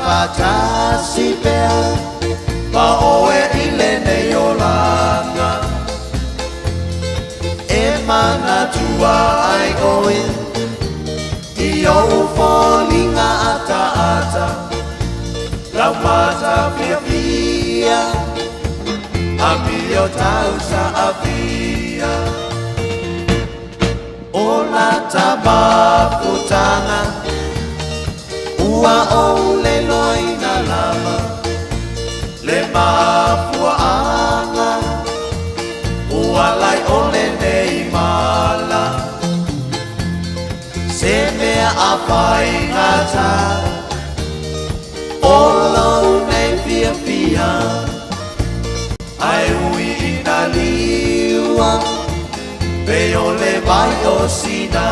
fatasi pea ma oe ilene yolanga e mana tua ai oe I o folinga ata ata lau mata pia pia Amio tau sa avia Ola taba putana Ua o le loina lama Le mapua anga Ua lai ole nei mala Se mea apai ngata Olo nei pia pia Ai ui ina liua Peo le vai o sina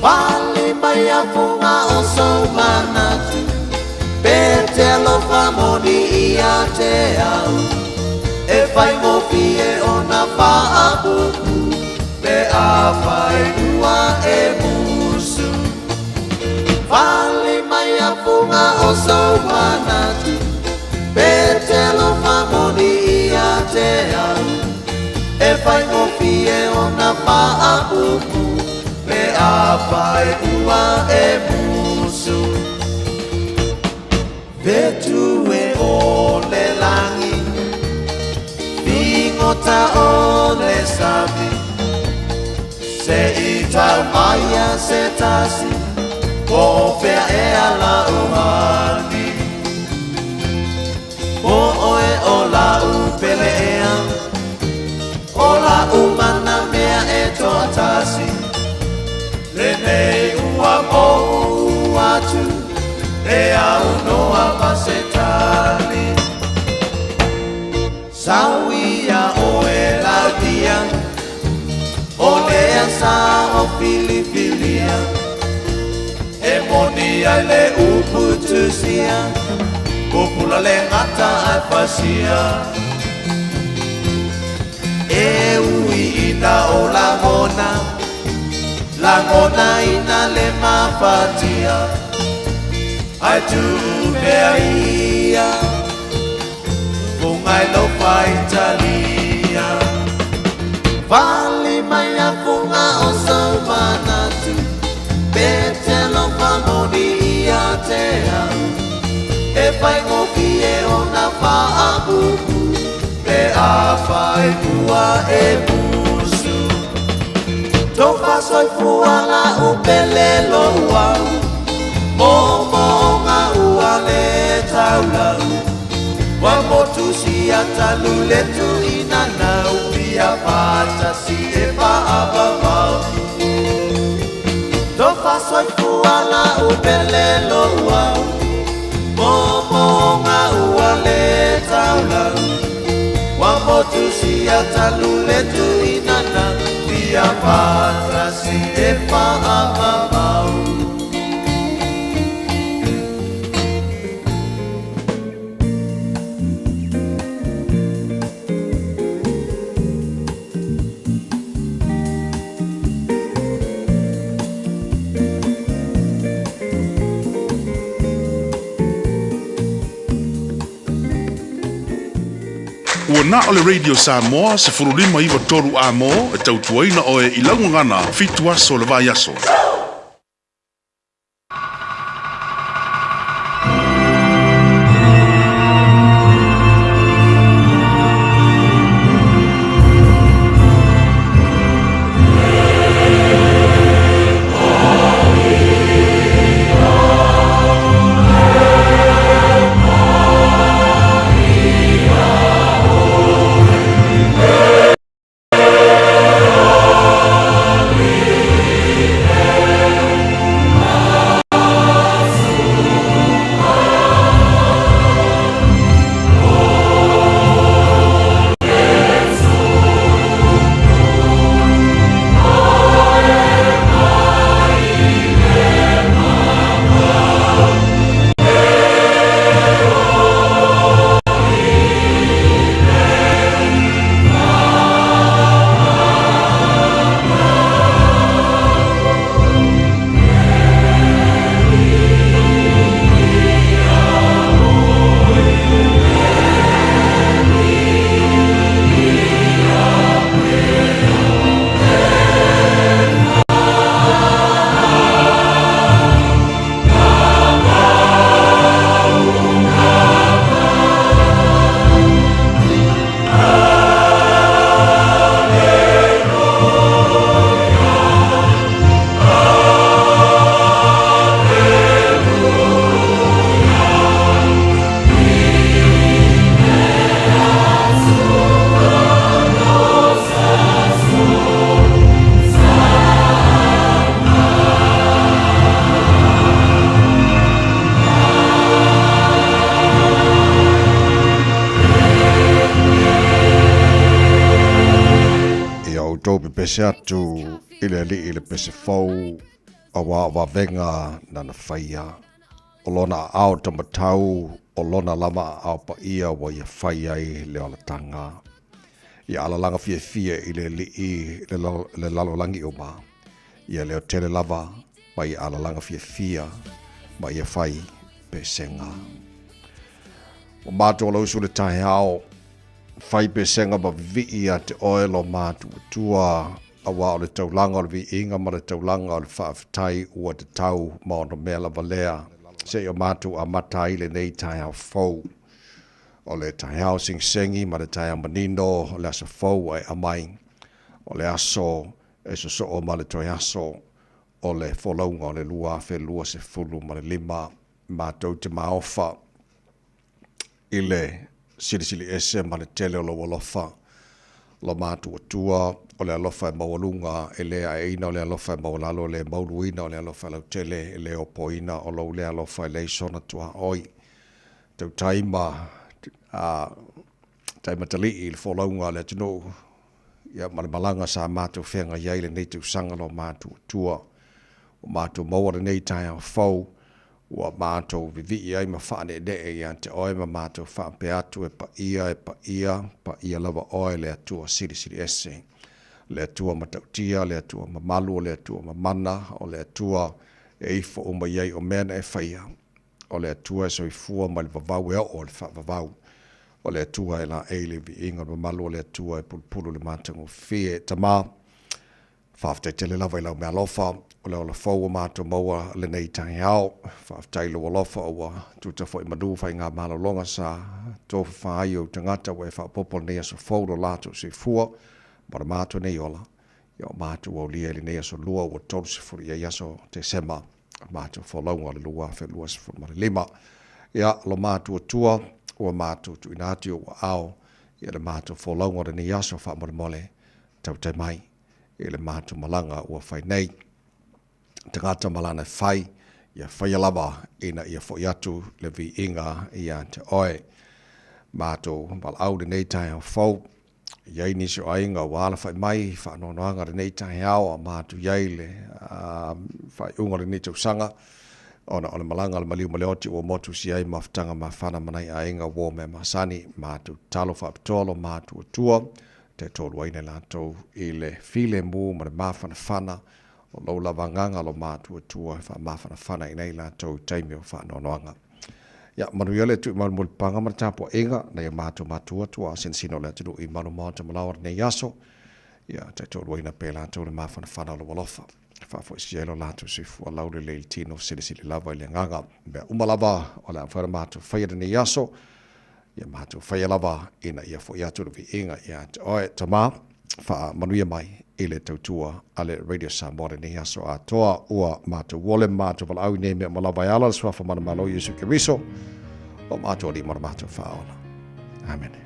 Pali mai a funga o sou manatu Pe te alofa moni ia te au E fai mofi e ona pa a buku Pe a fai ua e musu Pali mai a funga o sou manatu Petelo famoni ia te au E fai ngofi e ona pa a upu Me a fai ua e musu Vetu e o le langi Vingota o le sabi Se I tau maia se tasi Ko fea e ala umani O oe o la upele ea O la umana mea e toa tasi Le nei ua mo atu E au noa pasetali Sauia oe la dia O lea sa o filifilia E monia le uputusia Popula le ngata ai pasia E ui ina o Langona ina le mafatia Ai tu mea ia Fungai lo fai talia Vali mai a funga o sau manatu Pete lo famoni ia te au E fai ngofi e ona wha a buku Pe a fai ua e musu Tofa soi fua la upele lo uau Momo ngā ua le taulau Wa motu si atalu le tu ina nau Pia pata si e pa ababau Tofa soi fua la upele lo uau Momo ngā ua le taulau Wa motu si atalu le tu inana Pia patra si e pa amamau Ua na ole Radio Samoa se furulima iwa toru a mo e tautuaina oe I laungangana fitua so le vai aso. Yeah. tobi pese atu ile li ile pese fau awa venga na faia olona au tamatau olona lama au pa ia wa ia faia i le ala tanga ia ala langa fie ile li i le lalo langi oma ia leo tele lava ma ia ala langa fie ma ia fai pesenga o mato lo usu le Taeao fai pesenga ba vi ia te oil o mato tua awa o le taulanga o le vi inga ma le taulanga o le whaaftai ua te tau ma o no mea valea se o mato a matai le nei Taeao fau o le Taeao singsengi ma le Taeao manino o le asa fau ai amai o le aso e so o ma le toi aso o le folaunga o le lua fe lua se fulu ma le lima matou te maofa ile sili ese ma le tele o lo walofa lo matu atua o le alofa e mawalunga e le a ina o le alofa e mawalalo le mauluina o le alofa lau tele e le opoina o lo le alofa e le sona tua oi tau taima tali i le folaunga le tino ia malanga sa matu whenga iai le neitu sanga lo matu atua o matu maua le nei Taeao fau ua mātou vivi ai ma whaane e e ia te oe ma mātou whaampe atu e pa ia lava oe le atua siri ese. Le atua ma tautia, le atua ma malu, le atua ma mana, o le atua e ifo o ma iei o mena e whaia. O le atua e so i fua ma le vavau e o le whavavau. O le atua e la eile vi inga ma malu, o le atua e pulpulu le mātango fie tamā. Whaaftai tele lava i lau mea lofa, o le ola fau o mātou maua le nei Taeao, whaaftai lo lofa o tuta fo i madu whai ngā mālolonga sa tōwha whaai o tangata we whaapopol nei aso fau lo lātou se fua, mara mātou nei ola, ia o mātou o lia li nei aso lua o tolu se furi ia aso te sema, mātou whalaunga le lua whe lua se furi mara lima, ia lo mātou tua, o mātou tu inati o ao, ia le mātou whalaunga le nei aso wha mole tau te mai. E le mātu malanga ua whai nei. Te ngata malana whai, ia whai alaba ina ia fo atu le vi inga ia te oe. Mātu mal au le nei Taeao fau, iai nisi o ainga wala whai mai, whaanonoanga le nei Taeao, a mātu iai le whai unga le nei tausanga, ona o le malanga le maliu maleoti ua motu si ai mawhtanga ma whana manai a inga wō me masani, mātu talo whaapitolo, mātu atua, te tolu aina lātou i le file mū ma le mawhana o lau lava nganga lo mātua tua wha mawhana i nei lātou taimi o whanoanoanga. Ia, manu iale tu i manu muli panga ma tāpua inga na ia mātua tua sinsino le atinu i manu mātua malawar nei aso. Ia, te tolu aina pe lātou le mawhana lo walofa. Whafo isi elo lātou si fua laure le tino sili lava i le nganga. Mea umalava o le awhara mātua whaia nei aso. Ia mātou whaia lava ina ia fo ia turu vi inga ia te oe tamā wha manuia mai i le tautua a le Radio Samoa ni aso a toa ua mātou wole mātou wala au nei mea malawa i ala swafa mana malo Yesu Kiriso o mātou li mana mātou whaola. Amen.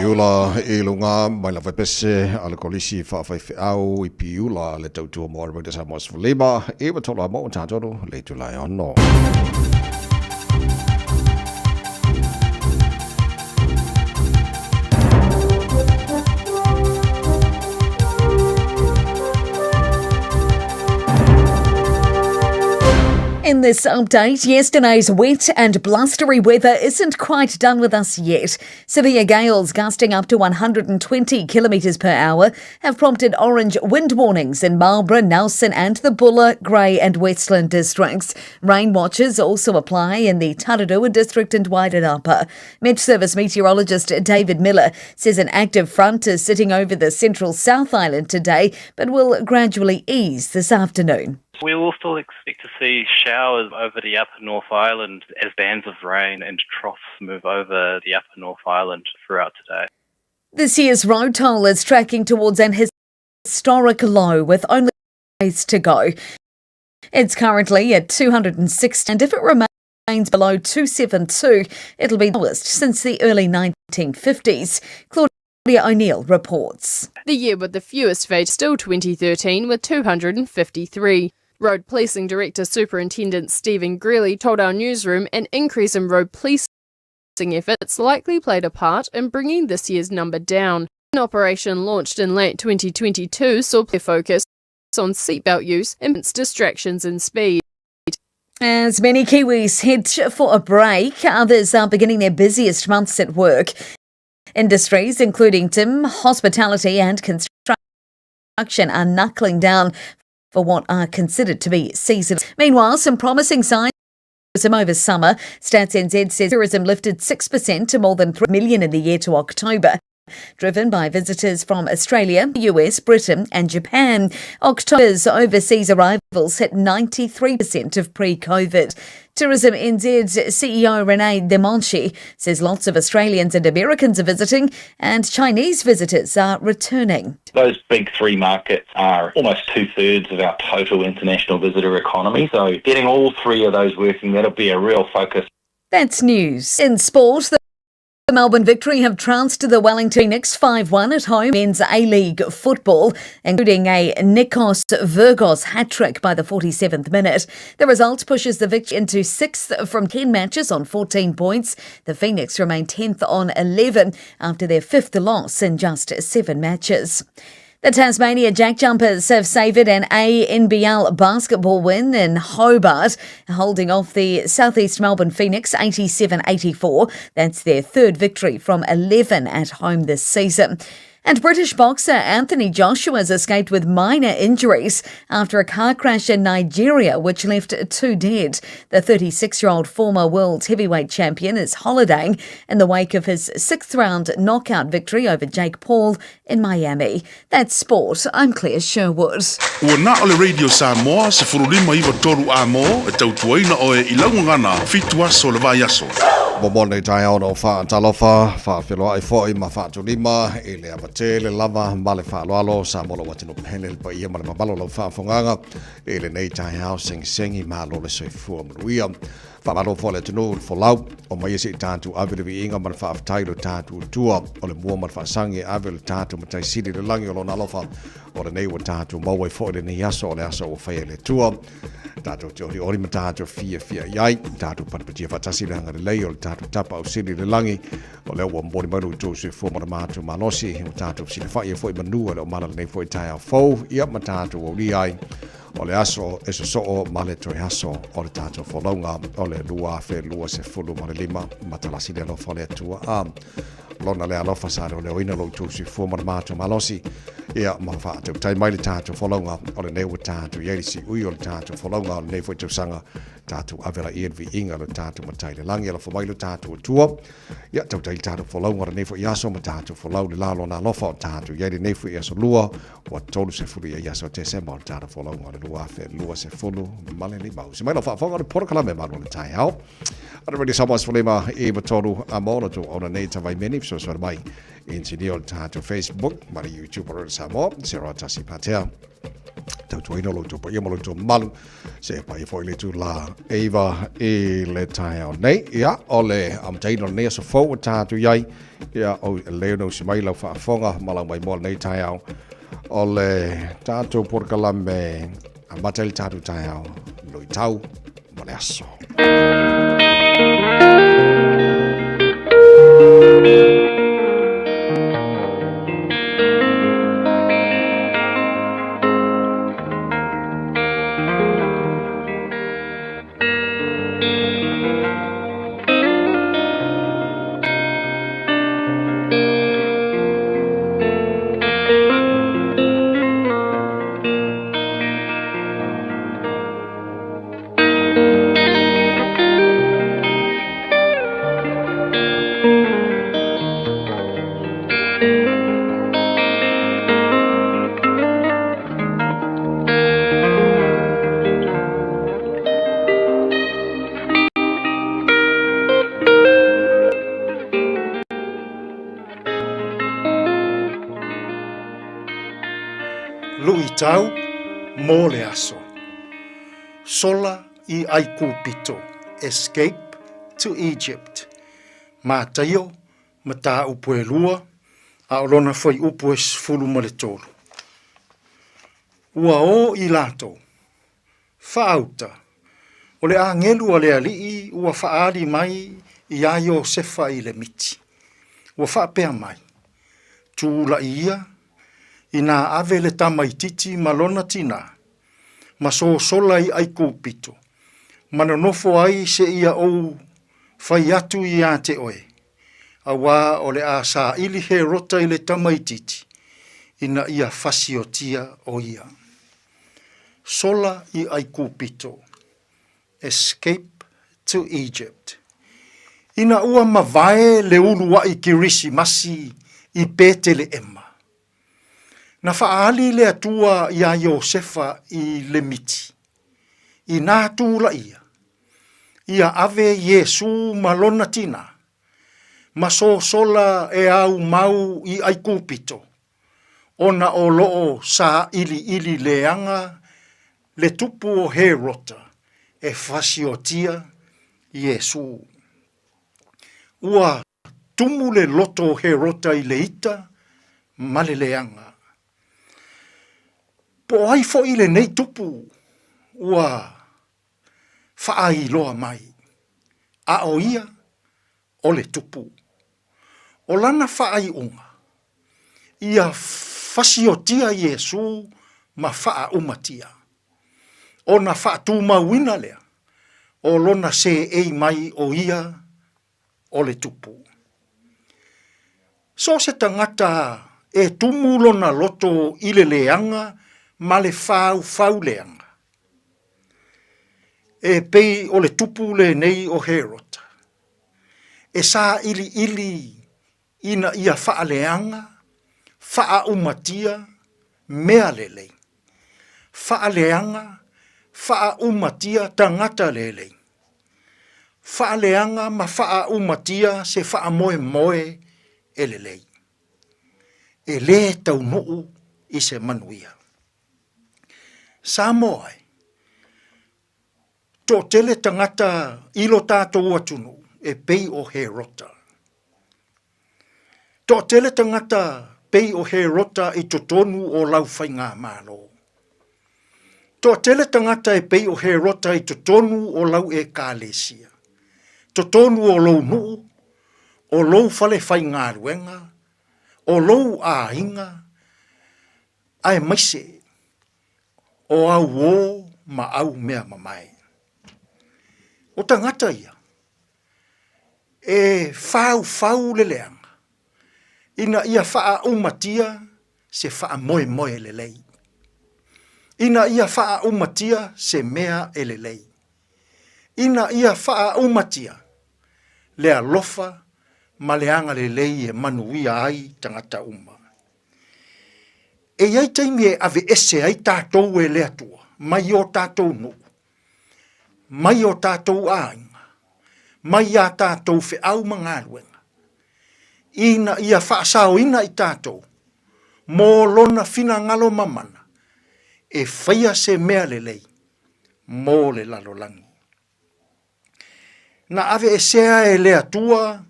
Piula e lunga mai la pese ala kolisi fa au I piula le tautua mo arba sa mo leba e wa tola mo tatoro le tulai ono. In this update, yesterday's wet and blustery weather isn't quite done with us yet. Severe gales gusting up to 120 kilometres per hour have prompted orange wind warnings in Marlborough, Nelson and the Buller, Grey and Westland districts. Rain watches also apply in the Tararua district and Wairarapa. Met Service meteorologist David Miller says an active front is sitting over the central South Island today, but will gradually ease this afternoon. We will still expect to see showers over the upper North Island as bands of rain and troughs move over the upper North Island throughout today. This year's road toll is tracking towards an historic low with only days to go. It's currently at 206, and if it remains below 272, it'll be the lowest since the early 1950s. Claudia O'Neill reports. The year with the fewest fatalities still 2013 with 253. Road Policing Director Superintendent Stephen Greeley told our newsroom an increase in road policing efforts likely played a part in bringing this year's number down. An operation launched in late 2022 saw their focus on seatbelt use and distractions and speed. As many Kiwis head for a break, others are beginning their busiest months at work. Industries including tim, hospitality and construction are knuckling down for what are considered to be seasonal. Meanwhile, some promising signs over summer. Stats NZ says tourism lifted 6% to more than 3 million in the year to October, driven by visitors from Australia, US, Britain and Japan. October's overseas arrivals hit 93% of pre-COVID. Tourism NZ's CEO Renee Demonchi says lots of Australians and Americans are visiting and Chinese visitors are returning. Those big three markets are almost 2/3 of our total international visitor economy. So getting all three of those working, that'll be a real focus. That's news. In sport, the Melbourne Victory have trounced the Wellington Phoenix 5-1 at home. Men's A-League football, including a Nikos Virgos hat-trick by the 47th minute. The result pushes the Victory into 6th from 10 matches on 14 points. The Phoenix remain 10th on 11 after their 5th loss in just 7 matches. The Tasmania Jack Jumpers have savoured an ANBL basketball win in Hobart, holding off the South East Melbourne Phoenix 87-84. That's their third victory from 11 at home this season. And British boxer Anthony Joshua has escaped with minor injuries after a car crash in Nigeria, which left 2 dead. The 36-year-old former world heavyweight champion is holidaying in the wake of his 6th-round knockout victory over Jake Paul in Miami. That's sport. I'm Claire Sherwood. Ua na ole Radio Samoa se furulima iwa toru a mo e tautuaina o e ilaungangana fitu aso le vai aso. Momone Taeao no whaatalofa, whaawhiroa i whoi ma whaatulima, e le amatele lava, male whaaloalo, sa molo watino penel pa ia male mabalo lau whaafonganga, e le nei Taeao sengi malo le soifua maruia. Whaamalo fo le tunu folau, o mai ese i tātu awele vi inga man whaaftailo tātu tua, o le mua man whaasangi awele tātu matai siri le langi o lona alofa, o le nei wa tātu maua i fo le ni aso o le aso o whaia le tua. Tātou te ori ma tātou fia iai, tātou panapatia whatasi le hanga le lei o le tātou tapa o siri le langi, o leo wa mbori maru i tōsu e fōmara mātou malosi, o tātou sile whai e fōi manua le o mana le nei fōi Taeao fōu, ia ma tātou o li ai, o le aso e so soo ma le toi aso o le tātou wholaunga, o le lua fe lua se fulu ma le lima, matalasi le alofa le atua a. Lona le alofa sa o le oina lo tōsu e fōmara mātou malosi, ia ma whātou tai mai le tātou wholaunga, o le neua tātou ierisi ui o le tātou wholaunga, o le nei fōi tausanga, tātou avela ian vi inga le tātou matai le langi, ala whamai le tātou tua, ia tau tai tātou wholaunga le nei fōi iaso ma tātou wholau le lalo na alofa o tātou, ieri nei fōi iaso lua, wa tolu se fulu ia iaso te sema o tātou wholaunga le lua fe lua se fulu, male li mau. Se mai lo whaafanga le porokala me Malu le Taeao. Ana Radio Samoa Sfulema e matonu a mono to ona nei tawai meni, so sora mai, insinio le tātou Facebook, mari YouTube o le Samoa, se roa tasi patea. Tautuaina lo tupa ia malo tu Malu, se pa i foi le tu la Eva e le Taeao nei, ia, o le amtaino nei so fau tātou iai, ia, o leo se mai lau whaafonga, malau mai moa nei Taeao, o le tātou porkala me amatai le tātou Taeao, loi tau, ma le aso. Tau mō le aso. Sola I aiku pito. Escape to Egypt. Mā taio, ma tā upu e lua, a olona whai upu e sfulu ma le tolu. Ua o I lato. Whaauta. O le a ngelu a le alii, ua whaari mai I aio sefa I le miti. Ua whaapea mai. Tūla ia, ina ave le tamaititi malona tina, ma so sola I aiku pito, manonofo ai se ia ou fai atu I a te oe, a wā o le a sa ili he rota I le tamaititi, ina ia fasiotia o ia. Sola I aiku pito, escape to Egypt. Ina ua mavae le ulu wa I kirisi masi I pete le ema. Na whaali le atua ia Iosefa I le miti. I nā tūla ia. Ia ave Yesu malona tina. Ma so sola e au mau I aiku pito. Ona o loo sa ili leanga le tupu o he rota. E fasiotia Yesu. Ua tumu le loto he rota I le ita. Male leanga. Po ai fo I le nei tupu, ua whaai loa mai. A o ia, o le tupu. O lana whaai unga. Ia fasiotia Yesu ma whaa umatia. O na wha tūma wina lea. O lona se ei mai o ia, o le tupu. So se tangata e tumu lona loto i le leanga ma le fau leanga. E pei o le tupu le nei o Herod. E sa ili ina ia faa leanga, faa umatia, mea lelei. Faa leanga, faa umatia tangata lelei. Faa leanga ma faa umatia se faa moe e lelei. E le tau nuu i se manuia. Samoa, tō tele tangata ilo tātou atunu e pei o Herota. Tō tele tangata pei o Herota i totonu o lau whainga mālo. Tō tele tangata e pei o Herota i totonu o lau e kālesia. Totonu o lau nuu, o lau whale whainga ruenga, o lau a inga, ai maise, o au o ma au mea mamai. O tangata ia, e fau le leanga, ina ia faa umatia se faa moe le lei. Ina ia faa umatia se mea e le lei. Ina ia faa umatia le alofa ma leanga le lei e manuia ai tangata uma. E iai taimi e ave ese ai tātou e lea tua, mai o tātou nu, mai o tātou ainga, mai a tātou fe au mangaruenga. Ina ia whaasao ina i tātou, mō lona fina ngalo mamana, e whaia se mea lelei, mō le lalolangi. Na ave e sea e lea tua,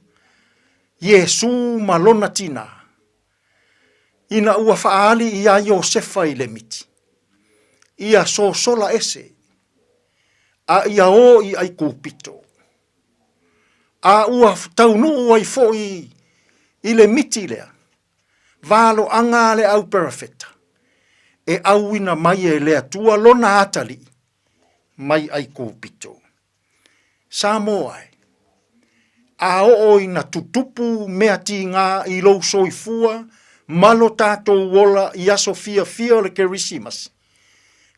Yesu malona tina, ina ua whaali ia Iosefa i le miti. Ia so sola ese, a ia o i ai kūpito. A ua taunu ai foi i le miti lea, valo anga le au perfecta, e au ina mai e lea tua lona atali, mai ai kūpito. Samoa, a o ina tutupu mea ti ngā i lou soifua, malo tātou wola i aso fia le kerisimas.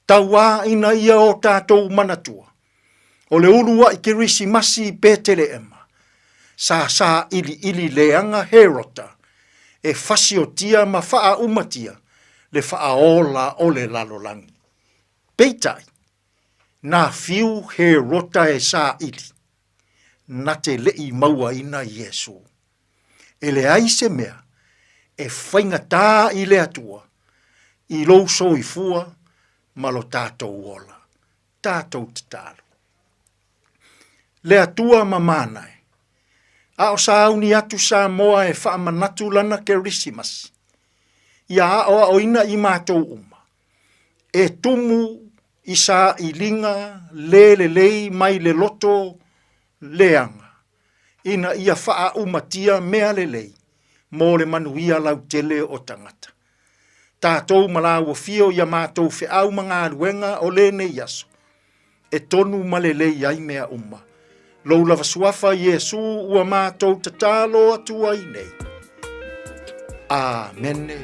Taua ina ia o tātou manatua. O le urua i kerisimasi pētele ema. Sa ili leanga Herota. E fasiotia ma faa umatia. Le faa ola o le lalolangi. Peitai. Na fiu Herota e sa ili. Na te lei maua ina Yesu. E le aise mea. E whainga tā i le atua. I lou soifua. Malo tātou ola. Tātou te tālu. Le atua mamanai. A o sauni atu Samoa e whaamanatu lana kerisimas. Ia a o ina i mātou uma. E tumu i sa i linga le lei mai le loto leanga. Ina ia wha umatia mea le lei. Mō le manuia lau tele o tangata. Tātou malaua fio ia mātou fe au mga ruenga o le nei aso. E tonu malelei ai mea uma. Lou lava suafa Yesu ua mātou tatalo atua i nei. Amene.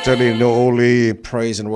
tele no only praise and